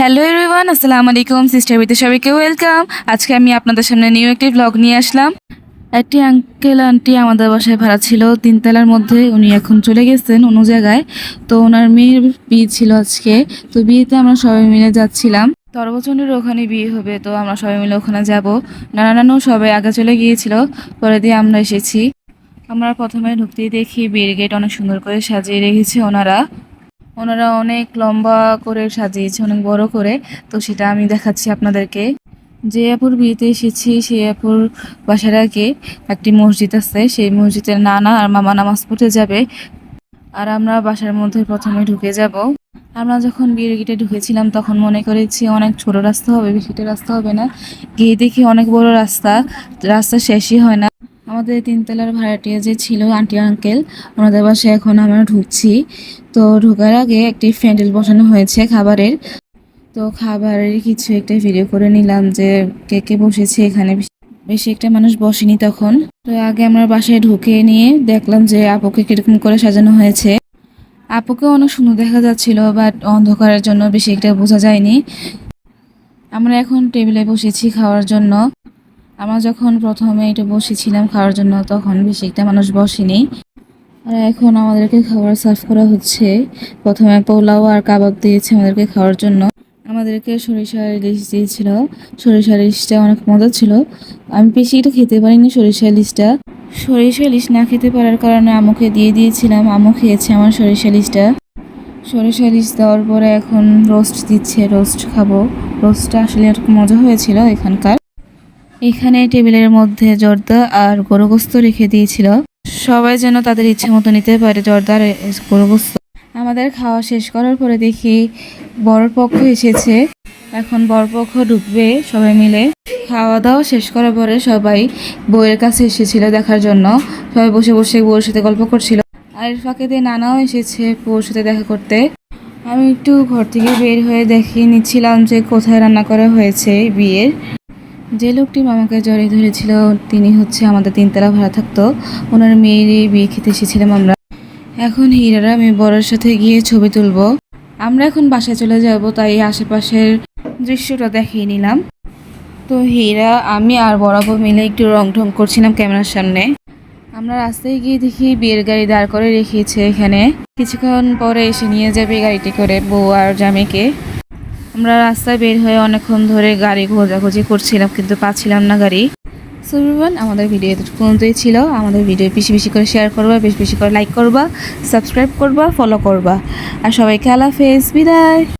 Hello everyone, আসসালামু আলাইকুম। Sister বিতে সবাইকে ওয়েলকাম। আজকে আমি আপনাদের সামনে নিউ একটি ব্লগ নিয়ে আসলাম। একটি আঙ্কেল আন্টি আমাদের বাসায় ভাড়া ছিল তিনতলার মধ্যে। উনি এখন চলে গেছেন অন্য জায়গায়। তো ওনার মেয়ের বিয়ে ছিল আজকে। তো বিয়েতে আমরা সবাই মিলে যাচ্ছিলাম। তরবচন্ডীর ওখানে বিয়ে হবে, তো আমরা সবাই মিলে ওখানে যাব। নানা নানু সবাই আগে চলে গিয়েছিল, পরে দিয়ে আমরা এসেছি। আমরা প্রথমে ঢুকতেই দেখি বিয়ের গেট অনেক সুন্দর করে সাজিয়ে রেখেছে ওনারা। ওনারা অনেক লম্বা করে সাজিয়েছে, অনেক বড় করে। তো সেটা আমি দেখাচ্ছি আপনাদেরকে। যে আপুর বিয়েতে এসেছি সেই আপুর বাসার আগে একটি মসজিদ আছে। সেই মসজিদের নানা আর মামা নামাজ পড়তে যাবে, আর আমরা বাসার মধ্যে প্রথমে ঢুকে যাব। আমরা যখন বিয়ের গেটে ঢুকেছিলাম তখন মনে করেছি অনেক ছোট রাস্তা হবে, বেশিটা রাস্তা হবে না। গিয়ে দেখি অনেক বড় রাস্তা, রাস্তা শেষই হয় না। আমাদের তিনতলার ভাড়াটিয়া যে ছিল আন্টি আঙ্কেল, ওনাদের বাসায় এখন আমরা ঢুকছি। তো ঢোকার আগে একটি প্যান্ডেল বসানো হয়েছে খাবারের। তো খাবারের কিছু একটা ভিডিও করে নিলাম যে কে কে বসেছে এখানে। বেশি একটা মানুষ বসেনি তখন। তো আগে আমরা বাসায় ঢুকে নিয়ে দেখলাম যে আপুকে কিরকম করে সাজানো হয়েছে। আপুকে অনেক সুন্দর দেখা যাচ্ছিল, বাট অন্ধকারের জন্য বেশি একটা বোঝা যায়নি। আমরা এখন টেবিলে বসেছি খাওয়ার জন্য। আমরা যখন প্রথমে একটু বসেছিলাম খাওয়ার জন্য তখন বেশি একটা মানুষ বসেনি। আর এখন আমাদেরকে খাবার সার্ভ করা হচ্ছে। প্রথমে পোলাও আর কাবাব দিয়েছে আমাদেরকে খাওয়ার জন্য। আমাদেরকে সরিষার ইলিশ দিয়েছিল। সরিষার ইলিশটা অনেক মজা ছিল। আমি বেশি এটা খেতে পারিনি সরিষা ইলিশটা। সরিষা ইলিশ না খেতে পারার কারণে আমুকে দিয়ে দিয়েছিলাম, আমু খেয়েছে আমার সরিষা ইলিশটা। সরিষা ইলিশ দেওয়ার পরে এখন রোস্ট দিচ্ছে, রোস্ট খাবো। রোস্টটা আসলে অনেক মজা হয়েছিল এখানকার। এখানে টেবিলের মধ্যে জর্দা আর গরু গোস্ত রেখে দিয়েছিল, সবাই যেন তাদের ইচ্ছে মতো নিতে পারে জর্দা আর গরু গোস্ত। আমাদের খাওয়া শেষ করার পরে দেখি বরপক্ষ এসেছে। এখন বরপক্ষ ঢুকবে সবাই মিলে। খাওয়া দাওয়া শেষ করার পরে সবাই বউয়ের কাছে এসেছিল দেখার জন্য। সবাই বসে বসে বউয়ের সাথে গল্প করছিল। আর এর ফাঁকে দিয়ে নানাও এসেছে বউয়ের সাথে দেখা করতে। আমি একটু ঘর থেকে বের হয়ে দেখিয়ে নিচ্ছিলাম যে কোথায় রান্না করা হয়েছে বিয়ের। যে লোকটি মামাকে জড়িয়ে ধরেছিল তিনি হচ্ছে আমাদের তিনতলা ভাড়া থাকতো, ওনার মেয়েরই বিয়ে খেতে এসেছিলাম আমরা। এখন হীরারা আমি বরের সাথে গিয়ে ছবি তুলবো। আমরা এখন বাসায় চলে যাব, তাই আশেপাশের দৃশ্যটা দেখিয়ে নিলাম। তো হীরা, আমি আর বরাবর মিলে একটু রং ঢং করছিলাম ক্যামেরার সামনে। আমরা রাস্তায় গিয়ে দেখি বিয়ের গাড়ি দাঁড় করে রেখেছে এখানে। কিছুক্ষণ পরে এসে নিয়ে যাবে গাড়িটি করে বউ আর জামাইকে। আমরা রাস্তায় বের হয়ে অনেকক্ষণ ধরে গাড়ি খোঁজাখুঁজি করছিলাম, কিন্তু পাচ্ছিলাম না গাড়ি। সো এভরিওয়ান, আমাদের ভিডিও এতটুকু পর্যন্তই ছিল। আমাদের ভিডিও বেশি বেশি করে শেয়ার করবা, বেশি বেশি করে লাইক করবা, সাবস্ক্রাইব করবা, ফলো করবা। আর সবাইকে আল্লাহ হাফেজ, বিদায়।